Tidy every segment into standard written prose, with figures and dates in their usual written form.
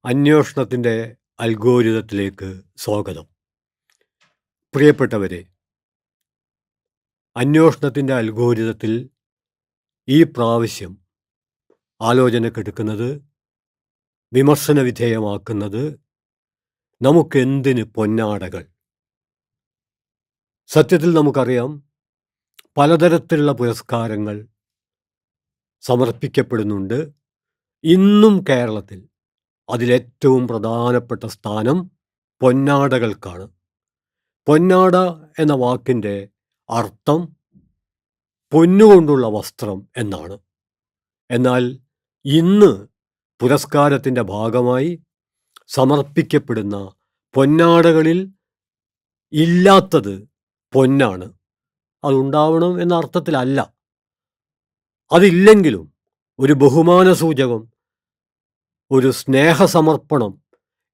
അന്വേഷണത്തിൻ്റെ അൽഗോരിതത്തിലേക്ക് സ്വാഗതം. പ്രിയപ്പെട്ടവരെ, അന്വേഷണത്തിൻ്റെ അൽഗോരിതത്തിൽ ഈ പ്രാവശ്യം ആലോചനക്കെടുക്കുന്നത്, വിമർശന വിധേയമാക്കുന്നത് നമുക്കെന്തിന് പൊന്നാടകൾ. സത്യത്തിൽ നമുക്കറിയാം, പലതരത്തിലുള്ള പുരസ്കാരങ്ങൾ സമർപ്പിക്കപ്പെടുന്നുണ്ട്. ഇന്നും കേരളത്തിൽ അതിലേറ്റവും പ്രധാനപ്പെട്ട സ്ഥാനം പൊന്നാടകൾക്കാണ്. പൊന്നാട എന്ന വാക്കിൻ്റെ അർത്ഥം പൊന്നുകൊണ്ടുള്ള വസ്ത്രം എന്നാണ്. എന്നാൽ ഇന്ന് പുരസ്കാരത്തിൻ്റെ ഭാഗമായി സമർപ്പിക്കപ്പെടുന്ന പൊന്നാടകളിൽ ഇല്ലാത്തത് പൊന്നാണ്. അതുണ്ടാവണം എന്ന അർത്ഥത്തിലല്ല. അതില്ലെങ്കിലും ഒരു ബഹുമാന സൂചകം, ഒരു സ്നേഹസമർപ്പണം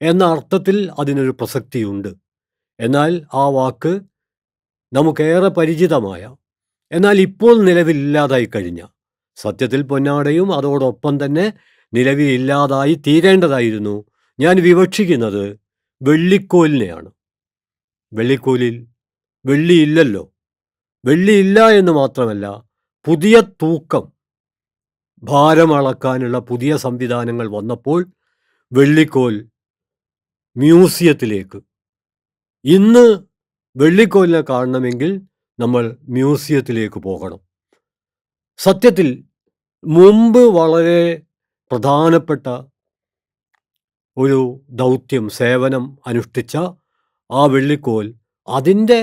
എന്ന അർത്ഥത്തിൽ അതിനൊരു പ്രസക്തിയുണ്ട്. എന്നാൽ ആ വാക്ക് നമുക്കേറെ പരിചിതമായ, എന്നാൽ ഇപ്പോൾ നിലവിലില്ലാതായി കഴിഞ്ഞ, സത്യത്തിൽ പൊന്നാടയും അതോടൊപ്പം തന്നെ നിലവിലില്ലാതായി തീരേണ്ടതായിരുന്നു. ഞാൻ വിവക്ഷിക്കുന്നത് വെള്ളിക്കോലിനെയാണ്. വെള്ളിക്കോലിൽ വെള്ളിയില്ലല്ലോ. വെള്ളിയില്ല എന്ന് മാത്രമല്ല, പുതിയ തൂക്കം, ഭാരം അളക്കാനുള്ള പുതിയ സംവിധാനങ്ങൾ വന്നപ്പോൾ വെള്ളിക്കോൽ മ്യൂസിയത്തിലേക്ക്, ഇന്ന് വെള്ളിക്കോലിനെ കാണണമെങ്കിൽ നമ്മൾ മ്യൂസിയത്തിലേക്ക് പോകണം. സത്യത്തിൽ മുമ്പ് വളരെ പ്രധാനപ്പെട്ട ഒരു ദൗത്യം, സേവനം അനുഷ്ഠിച്ച ആ വെള്ളിക്കോൽ അതിൻ്റെ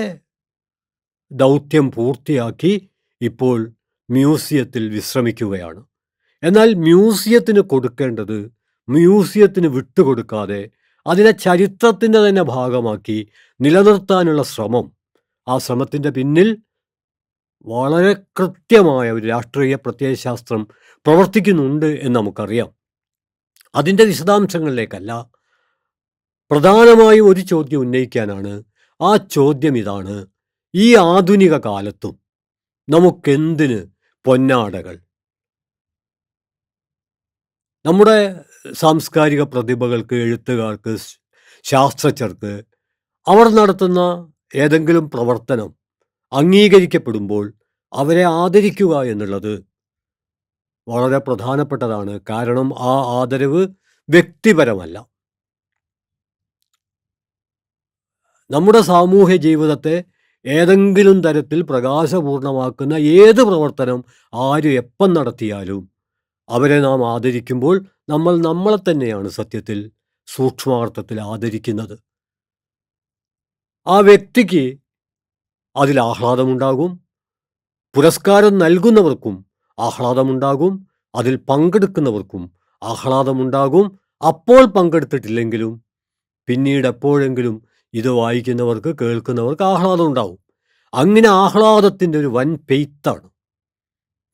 ദൗത്യം പൂർത്തിയാക്കി ഇപ്പോൾ മ്യൂസിയത്തിൽ വിശ്രമിക്കുകയാണ്. എന്നാൽ മ്യൂസിയത്തിന് കൊടുക്കേണ്ടത് മ്യൂസിയത്തിന് വിട്ടുകൊടുക്കാതെ അതിനെ ചരിത്രത്തിൻ്റെ തന്നെ ഭാഗമാക്കി നിലനിർത്താനുള്ള ശ്രമം, ആ ശ്രമത്തിൻ്റെ പിന്നിൽ വളരെ കൃത്യമായ ഒരു രാഷ്ട്രീയ പ്രത്യയശാസ്ത്രം പ്രവർത്തിക്കുന്നുണ്ട് എന്ന് നമുക്കറിയാം. അതിൻ്റെ വിശദാംശങ്ങളിലേക്കല്ല, പ്രധാനമായും ഒരു ചോദ്യം ഉന്നയിക്കാനാണ്. ആ ചോദ്യം ഇതാണ്: ഈ ആധുനിക കാലത്തും നമുക്കെന്തിന് പൊന്നാടകൾ? നമ്മുടെ സാംസ്കാരിക പ്രതിഭകൾക്ക്, എഴുത്തുകാർക്ക്, ശാസ്ത്രജ്ഞർക്ക് അവർ നടത്തുന്ന ഏതെങ്കിലും പ്രവർത്തനം അംഗീകരിക്കപ്പെടുമ്പോൾ അവരെ ആദരിക്കുക എന്നുള്ളത് വളരെ പ്രധാനപ്പെട്ടതാണ്. കാരണം ആ ആദരവ് വ്യക്തിപരമല്ല. നമ്മുടെ സാമൂഹ്യ ജീവിതത്തെ ഏതെങ്കിലും തരത്തിൽ പ്രകാശപൂർണമാക്കുന്ന ഏത് പ്രവർത്തനം ആര് എപ്പം നടത്തിയാലും അവരെ നാം ആദരിക്കുമ്പോൾ നമ്മൾ നമ്മളെ തന്നെയാണ് സത്യത്തിൽ സൂക്ഷ്മാർത്ഥത്തിൽ ആദരിക്കുന്നത്. ആ വ്യക്തിക്ക് അതിൽ ആഹ്ലാദമുണ്ടാകും, പുരസ്കാരം നൽകുന്നവർക്കും ആഹ്ലാദമുണ്ടാകും, അതിൽ പങ്കെടുക്കുന്നവർക്കും ആഹ്ലാദമുണ്ടാകും. അപ്പോൾ പങ്കെടുത്തിട്ടില്ലെങ്കിലും പിന്നീട് എപ്പോഴെങ്കിലും ഇത് വായിക്കുന്നവർക്ക്, കേൾക്കുന്നവർക്ക് ആഹ്ലാദം ഉണ്ടാവും. അങ്ങനെ ആഹ്ലാദത്തിൻ്റെ ഒരു വൻ പെയ്ത്താണ്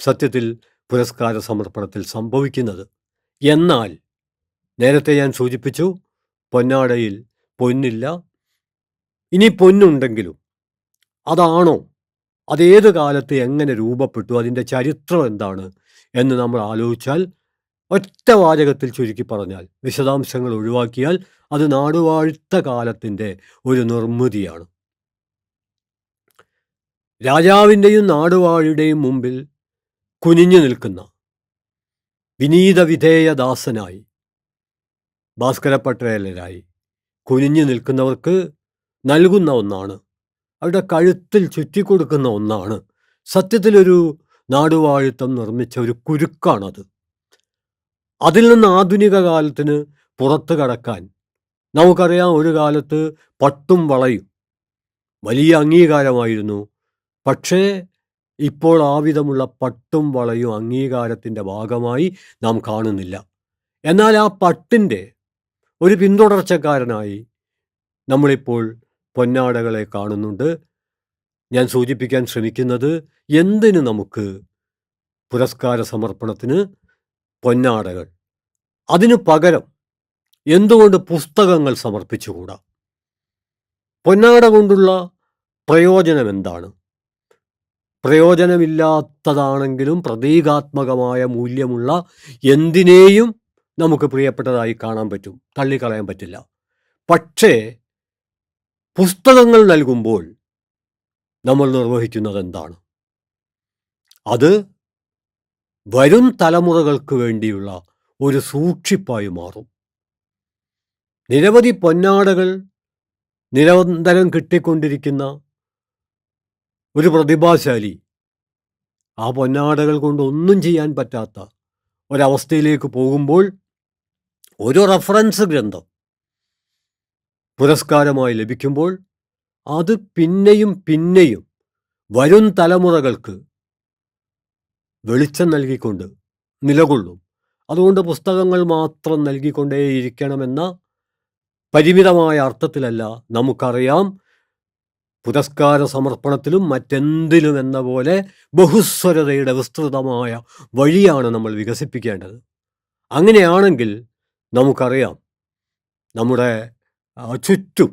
സത്യത്തിൽ പുരസ്കാര സമർപ്പണത്തിൽ സംഭവിക്കുന്നത്. എന്നാൽ നേരത്തെ ഞാൻ സൂചിപ്പിച്ചു, പൊന്നാടയിൽ പൊന്നില്ല. ഇനി പൊന്നുണ്ടെങ്കിലും അതാണോ? അതേത് കാലത്ത് എങ്ങനെ രൂപപ്പെട്ടു? അതിൻ്റെ ചരിത്രം എന്താണ് എന്ന് നമ്മൾ ആലോചിച്ചാൽ, ഒറ്റ വാചകത്തിൽ ചുരുക്കി പറഞ്ഞാൽ, വിശദാംശങ്ങൾ ഒഴിവാക്കിയാൽ, അത് നാടുവാഴ്ത്ത കാലത്തിൻ്റെ ഒരു നിർമ്മിതിയാണ്. രാജാവിൻ്റെയും നാടുവാഴിയുടെയും മുമ്പിൽ കുനിഞ്ഞു നിൽക്കുന്ന വിനീത വിധേയദാസനായി, ഭാസ്കര പട്ടേലരായി കുനിഞ്ഞു നിൽക്കുന്നവർക്ക് നൽകുന്ന ഒന്നാണ്, അവരുടെ കഴുത്തിൽ ചുറ്റിക്കൊടുക്കുന്ന ഒന്നാണ് സത്യത്തിലൊരു നാടുവാഴിത്തം നിർമ്മിച്ച ഒരു കുരുക്കാണത്. അതിൽ നിന്ന് ആധുനിക കാലത്തിന് പുറത്ത് കടക്കാൻ നമുക്കറിയാം. ഒരു കാലത്ത് പട്ടും വളയും വലിയ അംഗീകാരമായിരുന്നു. പക്ഷേ ഇപ്പോൾ ആ വിധമുള്ള പട്ടും വളയും അംഗീകാരത്തിൻ്റെ ഭാഗമായി നാം കാണുന്നില്ല. എന്നാൽ ആ പട്ടിൻ്റെ ഒരു പിന്തുടർച്ചക്കാരനായി നമ്മളിപ്പോൾ പൊന്നാടകളെ കാണുന്നുണ്ട്. ഞാൻ സൂചിപ്പിക്കാൻ ശ്രമിക്കുന്നത്, എന്തിന് നമുക്ക് പുരസ്കാര സമർപ്പണത്തിന് പൊന്നാടകൾ? അതിനു പകരം എന്തുകൊണ്ട് പുസ്തകങ്ങൾ സമർപ്പിച്ചുകൂടാ? പൊന്നാട കൊണ്ടുള്ള പ്രയോജനം എന്താണ്? പ്രയോജനമില്ലാത്തതാണെങ്കിലും പ്രതീകാത്മകമായ മൂല്യമുള്ള എന്തിനേയും നമുക്ക് പ്രിയപ്പെട്ടതായി കാണാൻ പറ്റും, തള്ളിക്കളയാൻ പറ്റില്ല. പക്ഷേ പുസ്തകങ്ങൾ നൽകുമ്പോൾ നമ്മൾ നിർവഹിക്കുന്നത് എന്താണ്? അത് വരും തലമുറകൾക്ക് വേണ്ടിയുള്ള ഒരു സൂക്ഷിപ്പായി മാറും. നിരവധി പൊന്നാടകൾ നിരന്തരം കിട്ടിക്കൊണ്ടിരിക്കുന്ന ഒരു പ്രതിഭാശാലി ആ പൊന്നാടകൾ കൊണ്ട് ഒന്നും ചെയ്യാൻ പറ്റാത്ത ഒരവസ്ഥയിലേക്ക് പോകുമ്പോൾ ഒരു റഫറൻസ് ഗ്രന്ഥം പുരസ്കാരമായി ലഭിക്കുമ്പോൾ അത് പിന്നെയും പിന്നെയും വരും തലമുറകൾക്ക് വെളിച്ചം നൽകിക്കൊണ്ട് നിലകൊള്ളും. അതുകൊണ്ട് പുസ്തകങ്ങൾ മാത്രം നൽകിക്കൊണ്ടേയിരിക്കണമെന്ന പരിമിതമായ അർത്ഥത്തിലല്ല. നമുക്കറിയാം, പുരസ്കാര സമർപ്പണത്തിലും മറ്റെന്തിലും എന്ന പോലെ ബഹുസ്വരതയുടെ വിസ്തൃതമായ വഴിയാണ് നമ്മൾ വികസിപ്പിക്കേണ്ടത്. അങ്ങനെയാണെങ്കിൽ നമുക്കറിയാം, നമ്മുടെ ചുറ്റും,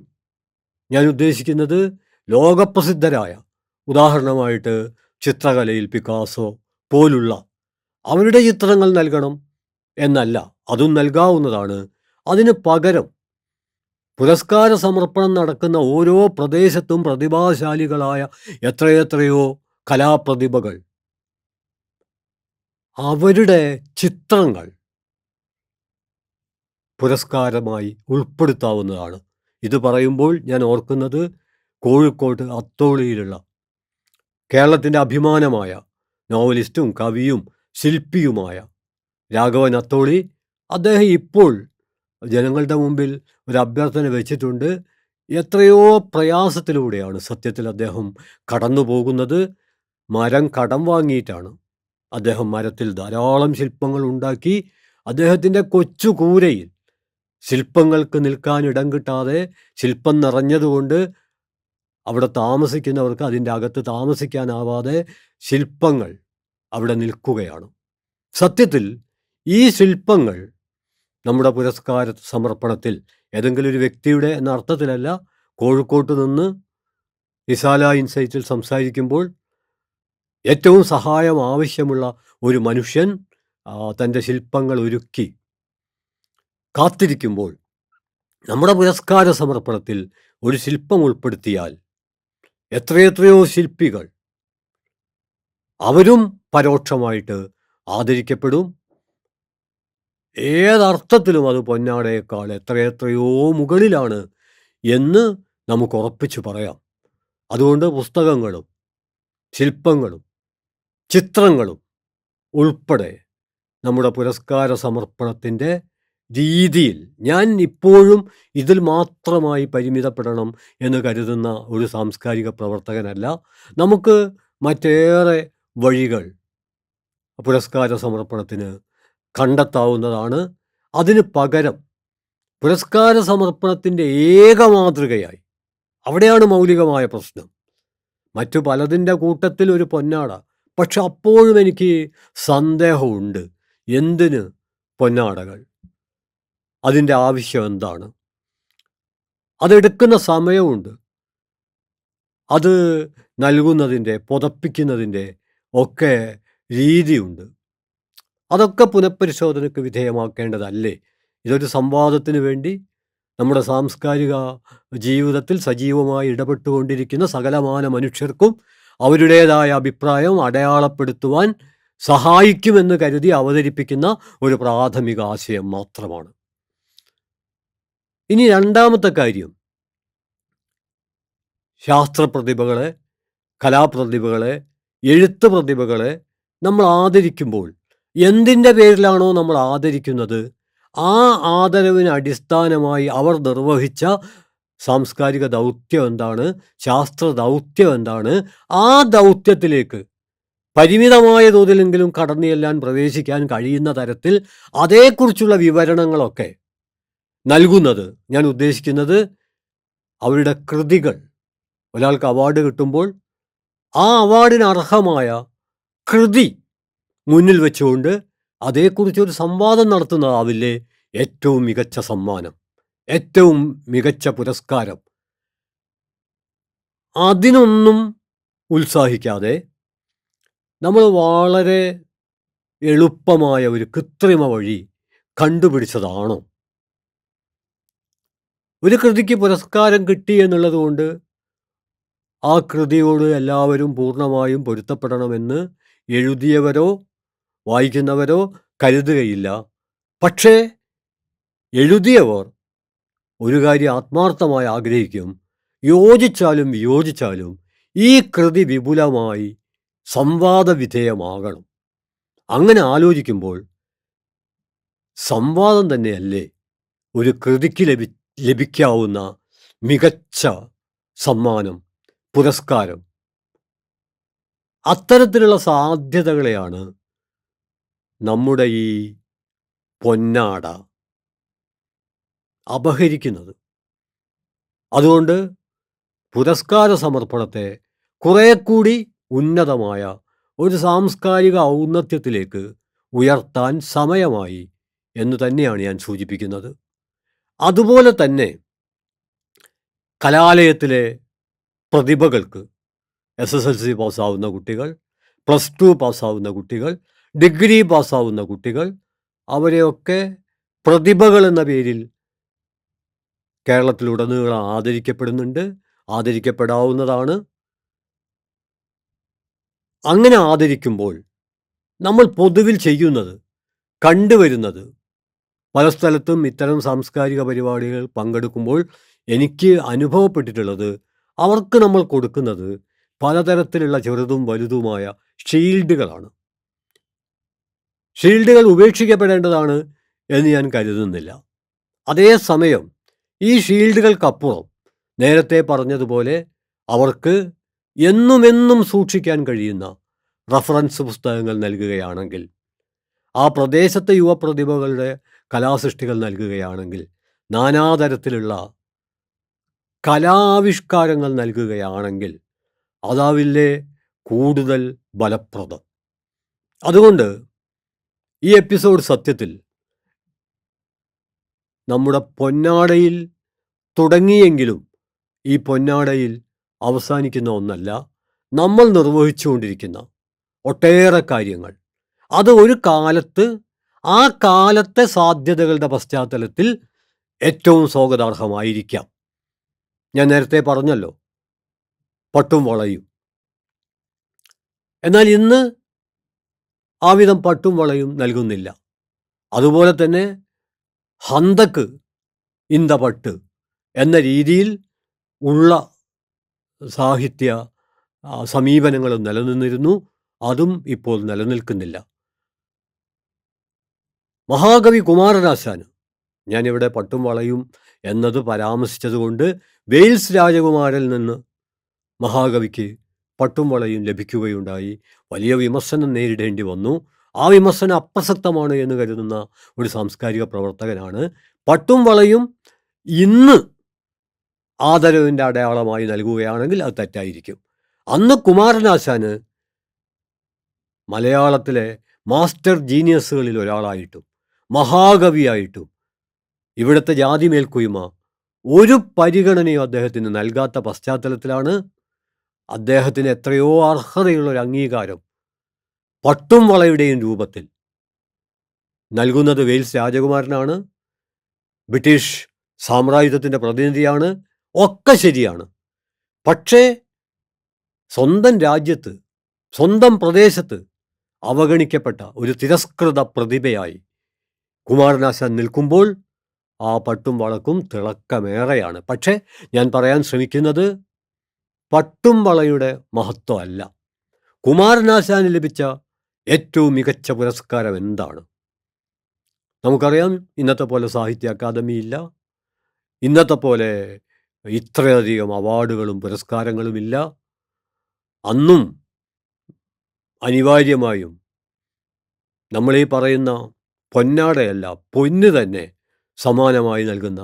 ഞാൻ ഉദ്ദേശിക്കുന്നത് ലോകപ്രസിദ്ധരായ, ഉദാഹരണമായിട്ട് ചിത്രകലയിൽ പിക്കാസോ പോലുള്ള അവരുടെ ചിത്രങ്ങൾ നൽകണം എന്നല്ല, അതും നൽകാവുന്നതാണ്. അതിന് പകരം പുരസ്കാര സമർപ്പണം നടക്കുന്ന ഓരോ പ്രദേശത്തും പ്രതിഭാശാലികളായ എത്രയെത്രയോ കലാപ്രതിഭകൾ, അവരുടെ ചിത്രങ്ങൾ പുരസ്കാരമായി ഉൾപ്പെടുത്താവുന്നതാണ്. ഇത് പറയുമ്പോൾ ഞാൻ ഓർക്കുന്നത് കോഴിക്കോട് അത്തോളിയിലുള്ള കേരളത്തിൻ്റെ അഭിമാനമായ നോവലിസ്റ്റും കവിയും ശില്പിയുമായ രാഘവൻ അത്തോളി, അദ്ദേഹം ഇപ്പോൾ ജനങ്ങളുടെ മുമ്പിൽ ഒരു അഭ്യർത്ഥന വെച്ചിട്ടുണ്ട്. എത്രയോ പ്രയാസത്തിലൂടെയാണ് സത്യത്തിൽ അദ്ദേഹം കടന്നു പോകുന്നത്. മരം കടം വാങ്ങിയിട്ടാണ് അദ്ദേഹം മരത്തിൽ ധാരാളം ശില്പങ്ങൾ ഉണ്ടാക്കി. അദ്ദേഹത്തിൻ്റെ കൊച്ചു കൂരയിൽ ശില്പങ്ങൾക്ക് നിൽക്കാൻ ഇടം കിട്ടാതെ, ശില്പം നിറഞ്ഞതുകൊണ്ട് അവിടെ താമസിക്കുന്നവർക്ക് അതിൻ്റെ അകത്ത് താമസിക്കാനാവാതെ ശില്പങ്ങൾ അവിടെ നിൽക്കുകയാണ്. സത്യത്തിൽ ഈ ശില്പങ്ങൾ നമ്മുടെ പുരസ്കാര സമർപ്പണത്തിൽ ഏതെങ്കിലും ഒരു വ്യക്തിയുടെ എന്ന അർത്ഥത്തിലല്ല, കോഴിക്കോട്ട് നിന്ന് റിസാല ഇൻസൈറ്റിൽ സംസാരിക്കുമ്പോൾ ഏറ്റവും സഹായം ആവശ്യമുള്ള ഒരു മനുഷ്യൻ തൻ്റെ ശില്പങ്ങൾ ഒരുക്കി കാത്തിരിക്കുമ്പോൾ നമ്മുടെ പുരസ്കാര സമർപ്പണത്തിൽ ഒരു ശില്പം ഉൾപ്പെടുത്തിയാൽ എത്രയെത്രയോ ശില്പികൾ അവരും പരോക്ഷമായിട്ട് ആദരിക്കപ്പെടും. ഏതർത്ഥത്തിലും അത് പൊന്നാടയേക്കാൾ എത്രയെത്രയോ മുകളിലാണ് എന്ന് നമുക്ക് ഉറപ്പിച്ചു പറയാം. അതുകൊണ്ട് പുസ്തകങ്ങളും ശില്പങ്ങളും ചിത്രങ്ങളും ഉൾപ്പെടെ നമ്മുടെ പുരസ്കാര സമർപ്പണത്തിൻ്റെ രീതിയിൽ ഞാൻ ഇപ്പോഴും ഇതിൽ മാത്രമായി പരിമിതപ്പെടണം എന്ന് കരുതുന്ന ഒരു സാംസ്കാരിക പ്രവർത്തകനല്ല. നമുക്ക് മറ്റേറെ വഴികൾ പുരസ്കാര സമർപ്പണത്തിന് കണ്ടെത്താവുന്നതാണ്. അതിന് പകരം പുരസ്കാര സമർപ്പണത്തിൻ്റെ ഏക മാതൃകയായി, അവിടെയാണ് മൗലികമായ പ്രശ്നം, മറ്റു പലതിൻ്റെ കൂട്ടത്തിൽ ഒരു പൊന്നാട. പക്ഷെ അപ്പോഴും എനിക്ക് സന്ദേഹമുണ്ട്, എന്തിന് പൊന്നാടകൾ? അതിൻ്റെ ആവശ്യം എന്താണ്? അതെടുക്കുന്ന സമയമുണ്ട്, അത് നൽകുന്നതിൻ്റെ, പുതപ്പിക്കുന്നതിൻ്റെ ഒക്കെ രീതിയുണ്ട്. അതൊക്കെ പുനഃപരിശോധനയ്ക്ക് വിധേയമാക്കേണ്ടതല്ലേ? ഇതൊരു സംവാദത്തിന് വേണ്ടി നമ്മുടെ സാംസ്കാരിക ജീവിതത്തിൽ സജീവമായി ഇടപെട്ടുകൊണ്ടിരിക്കുന്ന സകലമാന മനുഷ്യർക്കും അവരുടേതായ അഭിപ്രായം അടയാളപ്പെടുത്തുവാൻ സഹായിക്കുമെന്ന് കരുതി അവതരിപ്പിക്കുന്ന ഒരു പ്രാഥമിക ആശയം മാത്രമാണ്. ഇനി രണ്ടാമത്തെ കാര്യം, ശാസ്ത്രപ്രതിഭകളെ, കലാപ്രതിഭകളെ, എഴുത്ത് പ്രതിഭകളെ നമ്മൾ ആദരിക്കുമ്പോൾ എന്തിൻ്റെ പേരിലാണോ നമ്മൾ ആദരിക്കുന്നത്, ആ ആദരവിന് അടിസ്ഥാനമായി അവർ നിർവഹിച്ച സാംസ്കാരിക ദൗത്യം എന്താണ്, ശാസ്ത്ര ദൗത്യം എന്താണ്, ആ ദൗത്യത്തിലേക്ക് പരിമിതമായ തോതിലെങ്കിലും കടന്നു ചെല്ലാൻ, പ്രവേശിക്കാൻ കഴിയുന്ന തരത്തിൽ അതേക്കുറിച്ചുള്ള വിവരണങ്ങളൊക്കെ നൽകുന്നത്. ഞാൻ ഉദ്ദേശിക്കുന്നത് അവരുടെ കൃതികൾ, ഒരാൾക്ക് അവാർഡ് കിട്ടുമ്പോൾ ആ അവാർഡിന് അർഹമായ കൃതി മുന്നിൽ വെച്ചുകൊണ്ട് അതേക്കുറിച്ചൊരു സംവാദം നടത്തുന്നതാവില്ലേ ഏറ്റവും മികച്ച സമ്മാനം, ഏറ്റവും മികച്ച പുരസ്കാരം. അതിനൊന്നും ഉത്സാഹിക്കാതെ നമ്മൾ വളരെ എളുപ്പമായ ഒരു കൃത്രിമ വഴി കണ്ടുപിടിച്ചതാണോ? ഒരു കൃതിക്ക് പുരസ്കാരം കിട്ടി എന്നുള്ളത് കൊണ്ട് ആ കൃതിയോട് എല്ലാവരും പൂർണ്ണമായും പൊരുത്തപ്പെടണമെന്ന് എഴുതിയവരോ വായിക്കുന്നവരോ കരുതുകയില്ല. പക്ഷേ എഴുതിയവർ ഒരു കാര്യം ആത്മാർത്ഥമായി ആഗ്രഹിക്കും, യോജിച്ചാലും വിയോജിച്ചാലും ഈ കൃതി വിപുലമായി സംവാദവിധേയമാകണം. അങ്ങനെ ആലോചിക്കുമ്പോൾ സംവാദം തന്നെയല്ലേ ഒരു കൃതിക്ക് ലഭിക്കാവുന്ന മികച്ച സമ്മാനം, പുരസ്കാരം? അത്തരത്തിലുള്ള സാധ്യതകളെയാണ് നമ്മുടെ ഈ പൊന്നാട അപഹരിക്കുന്നത്. അതുകൊണ്ട് പുരസ്കാര സമർപ്പണത്തെ കുറെ കൂടി ഉന്നതമായ ഒരു സാംസ്കാരിക ഔന്നത്യത്തിലേക്ക് ഉയർത്താൻ സമയമായി എന്ന് തന്നെയാണ് ഞാൻ സൂചിപ്പിക്കുന്നത്. അതുപോലെ തന്നെ കലാലയത്തിലെ പ്രതിഭകൾക്ക് SSLC പാസ്സാവുന്ന കുട്ടികൾ, +2 പാസ്സാവുന്ന കുട്ടികൾ, ഡിഗ്രി പാസ്സാവുന്ന കുട്ടികൾ, അവരെയൊക്കെ പ്രതിഭകൾ എന്ന പേരിൽ കേരളത്തിലുടനീളം ആദരിക്കപ്പെടുന്നുണ്ട്, ആദരിക്കപ്പെടാവുന്നതാണ്. അങ്ങനെ ആദരിക്കുമ്പോൾ നമ്മൾ പൊതുവിൽ ചെയ്യുന്നത്, കണ്ടുവരുന്നത്, പല സ്ഥലത്തും ഇത്തരം സാംസ്കാരിക പരിപാടികൾ പങ്കെടുക്കുമ്പോൾ എനിക്ക് അനുഭവപ്പെട്ടിട്ടുള്ളത്, അവർക്ക് നമ്മൾ കൊടുക്കുന്നത് പലതരത്തിലുള്ള ചെറുതും വലുതുമായ ഷീൽഡുകളാണ്. ഷീൽഡുകൾ ഉപേക്ഷിക്കപ്പെടേണ്ടതാണ് എന്ന് ഞാൻ കരുതുന്നില്ല. അതേസമയം ഈ ഷീൽഡുകൾക്കപ്പുറം നേരത്തെ പറഞ്ഞതുപോലെ അവർക്ക് എന്നുമെന്നും സൂക്ഷിക്കാൻ കഴിയുന്ന റഫറൻസ് പുസ്തകങ്ങൾ നൽകുകയാണെങ്കിൽ, ആ പ്രദേശത്തെ യുവപ്രതിഭകളുടെ കലാസൃഷ്ടികൾ നൽകുകയാണെങ്കിൽ, നാനാതരത്തിലുള്ള കലാവിഷ്കാരങ്ങൾ നൽകുകയാണെങ്കിൽ അതാവില്ലേ കൂടുതൽ ഫലപ്രദം. അതുകൊണ്ട് ഈ എപ്പിസോഡ് സത്യത്തിൽ നമ്മുടെ പൊന്നാടയിൽ തുടങ്ങിയെങ്കിലും ഈ പൊന്നാടയിൽ അവസാനിക്കുന്ന ഒന്നല്ല. നമ്മൾ നിർവഹിച്ചുകൊണ്ടിരിക്കുന്ന ഒട്ടേറെ കാര്യങ്ങൾ, അത് ഒരു കാലത്ത് ആ കാലത്തെ സാധ്യതകളുടെ പശ്ചാത്തലത്തിൽ ഏറ്റവും സ്വാഗതാർഹമായിരിക്കാം. ഞാൻ നേരത്തെ പറഞ്ഞല്ലോ, പട്ടും വളയും. എന്നാൽ ഇന്ന് ആ വിധം പട്ടും വളയും നൽകുന്നില്ല. അതുപോലെ തന്നെ ഹന്തക്ക് ഇന്ത പട്ട് എന്ന രീതിയിൽ ഉള്ള സാഹിത്യ സമീപനങ്ങളും നിലനിന്നിരുന്നു. അതും ഇപ്പോൾ നിലനിൽക്കുന്നില്ല. മഹാകവി കുമാരനാശാന്, ഞാനിവിടെ പട്ടും വളയും എന്നത് പരാമർശിച്ചതുകൊണ്ട് വെയിൽസ് രാജകുമാരിൽ നിന്ന് മഹാകവിക്ക് പട്ടും വളയും ലഭിക്കുകയുണ്ടായി. വലിയ വിമർശനം നേരിടേണ്ടി വന്നു. ആ വിമർശനം അപ്രസക്തമാണ് എന്ന് കരുതുന്ന ഒരു സാംസ്കാരിക പ്രവർത്തകനാണ്. പട്ടും വളയും ഇന്ന് ആദരവിൻ്റെ അടയാളമായി നൽകുകയാണെങ്കിൽ അത് തെറ്റായിരിക്കും. അന്ന് കുമാരനാശാന് മലയാളത്തിലെ മാസ്റ്റർ ജീനിയസുകളിൽ ഒരാളായിട്ടും മഹാകവിയായിട്ടും ഇവിടുത്തെ ജാതി മേൽക്കൊയ്മ ഒരു പരിഗണനയും അദ്ദേഹത്തിന് നൽകാത്ത പശ്ചാത്തലത്തിലാണ് അദ്ദേഹത്തിന് എത്രയോ അർഹതയുള്ളൊരു അംഗീകാരം പട്ടും വളയുടെയും രൂപത്തിൽ നൽകുന്നത് വെയിൽസ് രാജകുമാരനാണ്. ബ്രിട്ടീഷ് സാമ്രാജ്യത്തിൻ്റെ പ്രതിനിധിയാണ്. ഒക്കെ ശരിയാണ്. പക്ഷേ സ്വന്തം രാജ്യത്ത്, സ്വന്തം പ്രദേശത്ത് അവഗണിക്കപ്പെട്ട ഒരു തിരസ്കൃത പ്രതിഭയായി കുമാരനാശാൻ നിൽക്കുമ്പോൾ ആ പട്ടും വളക്കും തിളക്കമേറെയാണ്. പക്ഷേ ഞാൻ പറയാൻ ശ്രമിക്കുന്നത് പട്ടും വളയുടെ മഹത്വമല്ല. കുമാരനാശാന് ലഭിച്ച ഏറ്റവും മികച്ച പുരസ്കാരം എന്താണ്? നമുക്കറിയാം, ഇന്നത്തെ പോലെ സാഹിത്യ അക്കാദമി ഇല്ല. ഇന്നത്തെ പോലെ ഇത്രയധികം അവാർഡുകളും പുരസ്കാരങ്ങളുമില്ല. അന്നും അനിവാര്യമായും നമ്മളീ പറയുന്ന പൊന്നാടയല്ല, പൊന്ന് തന്നെ സമാനമായി നൽകുന്ന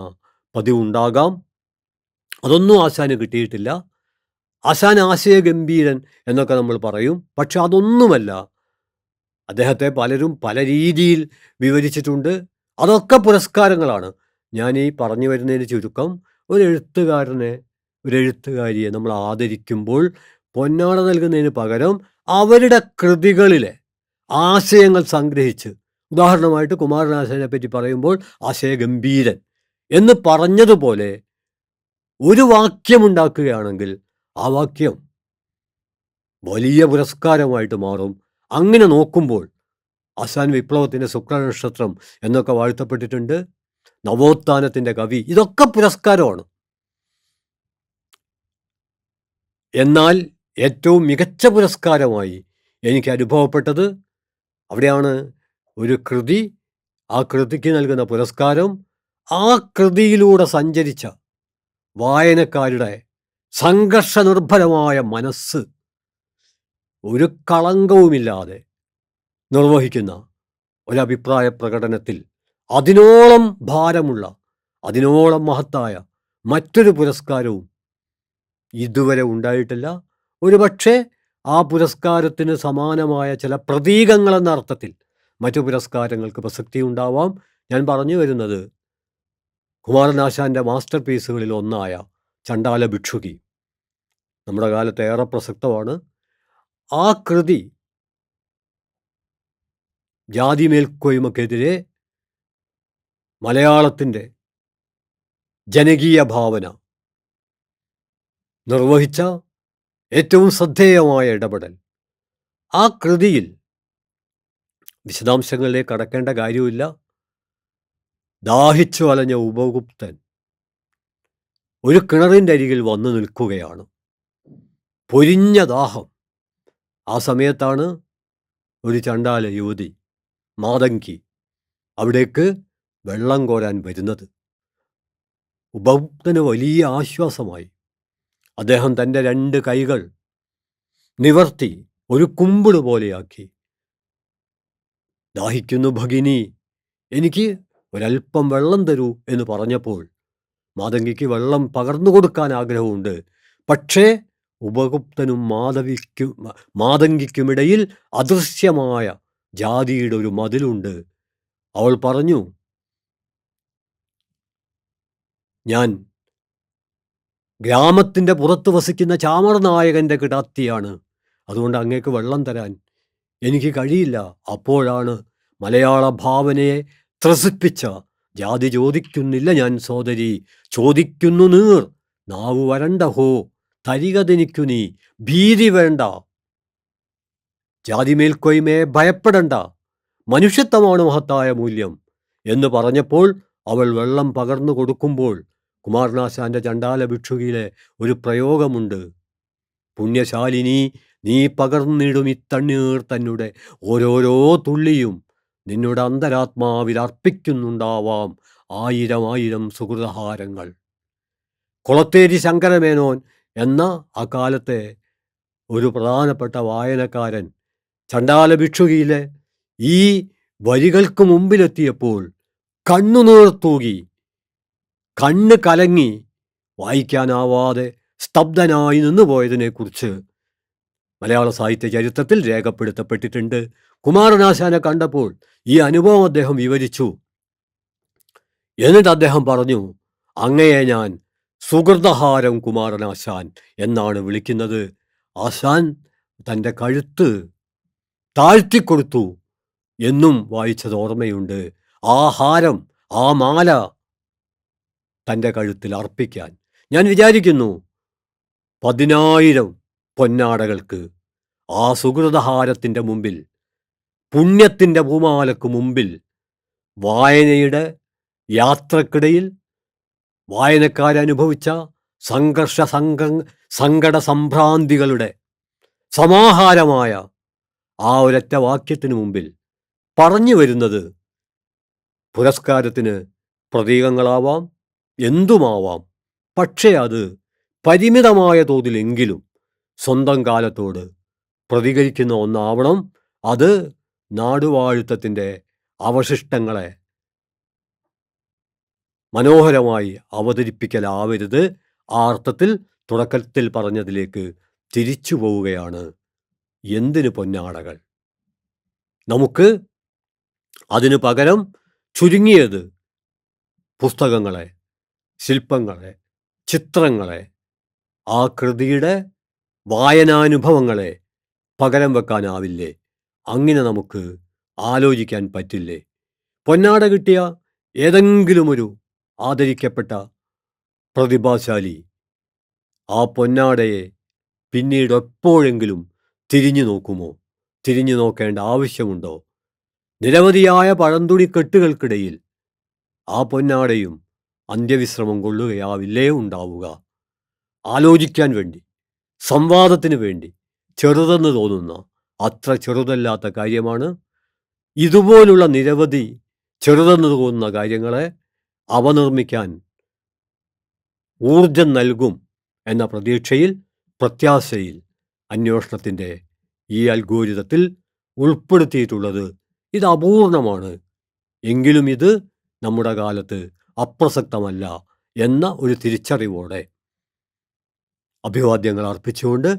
പതിവുണ്ടാകാം. അതൊന്നും ആശാന് കിട്ടിയിട്ടില്ല. ആശാൻ ആശയഗംഭീരൻ എന്നൊക്കെ നമ്മൾ പറയും. പക്ഷെ അതൊന്നുമല്ല. അദ്ദേഹത്തെ പലരും പല രീതിയിൽ വിവരിച്ചിട്ടുണ്ട്. അതൊക്കെ പുരസ്കാരങ്ങളാണ്. ഞാൻ ഈ പറഞ്ഞു വരുന്നതിന് ചുരുക്കം, ഒരു എഴുത്തുകാരനെ, ഒരു എഴുത്തുകാരിയെ നമ്മൾ ആദരിക്കുമ്പോൾ പൊന്നാട നൽകുന്നതിന് പകരം അവരുടെ കൃതികളിലെ ആശയങ്ങൾ സംഗ്രഹിച്ച് ഉദാഹരണമായിട്ട് കുമാരനാശാനെ പറ്റി പറയുമ്പോൾ ആശയഗംഭീരൻ എന്ന് പറഞ്ഞതുപോലെ ഒരു വാക്യമുണ്ടാക്കുകയാണെങ്കിൽ ആ വാക്യം വലിയ പുരസ്കാരമായിട്ട് മാറും. അങ്ങനെ നോക്കുമ്പോൾ ആശാൻ വിപ്ലവത്തിൻ്റെ ശുക്രനക്ഷത്രം എന്നൊക്കെ വാഴ്ത്തപ്പെട്ടിട്ടുണ്ട്. നവോത്ഥാനത്തിൻ്റെ കവി, ഇതൊക്കെ പുരസ്കാരമാണ്. എന്നാൽ ഏറ്റവും മികച്ച പുരസ്കാരമായി എനിക്ക് അനുഭവപ്പെട്ടത് അവിടെയാണ്. ഒരു കൃതി, ആ കൃതിക്ക് നൽകുന്ന പുരസ്കാരം ആ കൃതിയിലൂടെ സഞ്ചരിച്ച വായനക്കാരുടെ സംഘർഷനിർഭരമായ മനസ്സ് ഒരു കളങ്കവുമില്ലാതെ നിർവഹിക്കുന്ന ഒരഭിപ്രായ പ്രകടനത്തിൽ അതിനോളം ഭാരമുള്ള, അതിനോളം മഹത്തായ മറ്റൊരു പുരസ്കാരവും ഇതുവരെ ഉണ്ടായിട്ടില്ല. ഒരുപക്ഷെ ആ പുരസ്കാരത്തിന് സമാനമായ ചില പ്രതീകങ്ങളെന്ന അർത്ഥത്തിൽ മറ്റു പുരസ്കാരങ്ങൾക്ക് പ്രസക്തി ഉണ്ടാവാം. ഞാൻ പറഞ്ഞു വരുന്നത് കുമാരനാശാൻ്റെ മാസ്റ്റർ പീസുകളിൽ ഒന്നായ ചണ്ടാല ഭിക്ഷുകി നമ്മുടെ കാലത്ത് ഏറെ പ്രസക്തമാണ്. ആ കൃതി ജാതി മേൽക്കോയ്മക്കെതിരെ മലയാളത്തിൻ്റെ ജനകീയ ഭാവന നിർവഹിച്ച ഏറ്റവും ശ്രദ്ധേയമായ ഇടപെടൽ. ആ കൃതിയിൽ വിശദാംശങ്ങളിലേക്ക് കടക്കേണ്ട കാര്യമില്ല. ദാഹിച്ചു അലഞ്ഞ ഉപഗുപ്തൻ ഒരു കിണറിൻ്റെ അരികിൽ വന്നു നിൽക്കുകയാണ്. പൊരിഞ്ഞ ദാഹം. ആ സമയത്താണ് ഒരു ചണ്ടാല യുവതി മാതങ്കി അവിടേക്ക് വെള്ളം കോരാൻ വരുന്നത്. ഉപഗുപ്തന് വലിയ ആശ്വാസമായി. അദ്ദേഹം തൻ്റെ 2 കൈകൾ നിവർത്തി ഒരു കുമ്പിള് പോലെയാക്കി. ദാഹിക്കുന്നു ഭഗിനി, എനിക്ക് ഒരല്പം വെള്ളം തരൂ എന്ന് പറഞ്ഞപ്പോൾ മാതങ്കിക്ക് വെള്ളം പകർന്നു കൊടുക്കാൻ ആഗ്രഹമുണ്ട്. പക്ഷേ ഉപഗുപ്തനും മാതങ്കിക്കുമിടയിൽ അദൃശ്യമായ ജാതിയുടെ ഒരു മതിലുണ്ട്. അവൾ പറഞ്ഞു, ഞാൻ ഗ്രാമത്തിൻ്റെ പുറത്ത് വസിക്കുന്ന ചാമർനായകൻ്റെ കിടാത്തിയാണ്, അതുകൊണ്ട് അങ്ങേക്ക് വെള്ളം തരാൻ എനിക്ക് കഴിയില്ല. അപ്പോഴാണ് മലയാള ഭാവനയെ ത്രസിപ്പിച്ച ജാതി ചോദിക്കുന്നില്ല ഞാൻ സോദരി, ചോദിക്കുന്നു നീർ, നാവു വരണ്ട ഹോ, തരികതെനിക്കു നീ, ഭീതി വേണ്ട, ജാതി മേൽക്കോയ്മയെ ഭയപ്പെടണ്ട, മനുഷ്യത്വമാണ് മഹത്തായ മൂല്യം എന്ന് പറഞ്ഞപ്പോൾ അവൾ വെള്ളം പകർന്നു കൊടുക്കുമ്പോൾ കുമാരനാശാൻ്റെ ചണ്ടാല ഭിക്ഷുകിയിലെ ഒരു പ്രയോഗമുണ്ട്. പുണ്യശാലിനി, നീ പകർന്നിടും ഇത്തണ്ണീർ തന്നെ ഓരോരോ തുള്ളിയും നിന്നുടെ അന്തരാത്മാവിൽ അർപ്പിക്കുന്നുണ്ടാവാം 1000 സുഹൃതഹാരങ്ങൾ. കൊളത്തേരി ശങ്കരമേനോൻ എന്ന അക്കാലത്തെ ഒരു പ്രധാനപ്പെട്ട വായനക്കാരൻ ചണ്ടാല ഭിക്ഷുകിയിലെ ഈ വരികൾക്ക് മുമ്പിലെത്തിയപ്പോൾ കണ്ണുനീർ തൂകി, കണ്ണ് കലങ്ങി, വായിക്കാനാവാതെ സ്തബ്ധനായി നിന്നുപോയതിനെക്കുറിച്ച് മലയാള സാഹിത്യ ചരിത്രത്തിൽ രേഖപ്പെടുത്തപ്പെട്ടിട്ടുണ്ട്. കുമാരനാശാനെ കണ്ടപ്പോൾ ഈ അനുഭവം അദ്ദേഹം വിവരിച്ചു. എന്നിട്ട് അദ്ദേഹം പറഞ്ഞു, അങ്ങയെ ഞാൻ സുഹൃതഹാരം കുമാരനാശാൻ എന്നാണ് വിളിക്കുന്നത്. ആശാൻ തൻ്റെ കഴുത്ത് താഴ്ത്തിക്കൊടുത്തു എന്നും വായിച്ചത് ഓർമ്മയുണ്ട്. ആ ഹാരം, ആ മാല തൻ്റെ കഴുത്തിൽ അർപ്പിക്കാൻ ഞാൻ വിചാരിക്കുന്നു. 10,000 പൊന്നാടകൾക്ക് ആ സുഹൃതഹാരത്തിൻ്റെ മുമ്പിൽ, പുണ്യത്തിൻ്റെ പൂമാലക്ക് മുമ്പിൽ, വായനയുടെ യാത്രക്കിടയിൽ വായനക്കാരനുഭവിച്ച സങ്കട സംഭ്രാന്തികളുടെ സമാഹാരമായ ആ ഒരൊറ്റ വാക്യത്തിനു മുമ്പിൽ പറഞ്ഞു വരുന്നത് പുരസ്കാരത്തിന് പ്രതീകങ്ങളാവാം, എന്തുമാവാം. പക്ഷേ അത് പരിമിതമായ തോതിലെങ്കിലും സ്വന്തം കാലത്തോട് പ്രതികരിക്കുന്ന ഒന്നാവണം. അത് നാടുവാഴുത്തത്തിൻ്റെ അവശിഷ്ടങ്ങളെ മനോഹരമായി അവതരിപ്പിക്കലാവരുത്. ആ അർത്ഥത്തിൽ തുടക്കത്തിൽ പറഞ്ഞതിലേക്ക് തിരിച്ചു പോവുകയാണ്. എന്തിന് പൊന്നാടകൾ? നമുക്ക് അതിനു പകരം ചുരുങ്ങിയത് പുസ്തകങ്ങളെ, ശില്പങ്ങളെ, ചിത്രങ്ങളെ, ആ കൃതിയുടെ വായനാനുഭവങ്ങളെ പകരം വെക്കാനാവില്ലേ? അങ്ങനെ നമുക്ക് ആലോചിക്കാൻ പറ്റില്ലേ? പൊന്നാട കിട്ടിയ ഏതെങ്കിലും ഒരു ആദരിക്കപ്പെട്ട പ്രതിഭാശാലി ആ പൊന്നാടയെ പിന്നീട് എപ്പോഴെങ്കിലും തിരിഞ്ഞു നോക്കുമോ? തിരിഞ്ഞു നോക്കേണ്ട ആവശ്യമുണ്ടോ? നിരവധിയായ പഴന്തുണിക്കെട്ടുകൾക്കിടയിൽ ആ പൊന്നാടയും അന്ത്യവിശ്രമം കൊള്ളുകയാവില്ലേ ഉണ്ടാവുക? ആലോചിക്കാൻ വേണ്ടി, സംവാദത്തിന് വേണ്ടി ചെറുതെന്ന് തോന്നുന്ന അത്ര ചെറുതല്ലാത്ത കാര്യമാണ്. ഇതുപോലുള്ള നിരവധി ചെറുതെന്ന് തോന്നുന്ന കാര്യങ്ങളെ അവനിർമ്മിക്കാൻ ഊർജം നൽകും എന്ന പ്രതീക്ഷയിൽ, പ്രത്യാശയിൽ അന്വേഷണത്തിൻ്റെ ഈ അൽഗോരിതത്തിൽ ഉൾപ്പെടുത്തിയിട്ടുള്ളത് ഇത് അപൂർണമാണ്, എങ്കിലും ഇത് നമ്മുടെ കാലത്ത് അപ്രസക്തമല്ല എന്ന ഒരു തിരിച്ചറിവോടെ അഭിവാദ്യങ്ങൾ അർപ്പിച്ചുകൊണ്ട്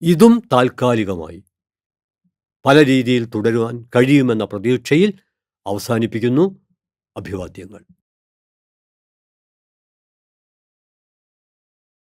ഇതും താൽക്കാലികമായി പല രീതിയിൽ തുടരുവാൻ കഴിയുമെന്ന പ്രതീക്ഷയിൽ അവസാനിപ്പിക്കുന്നു. അഭിവാദ്യങ്ങൾ.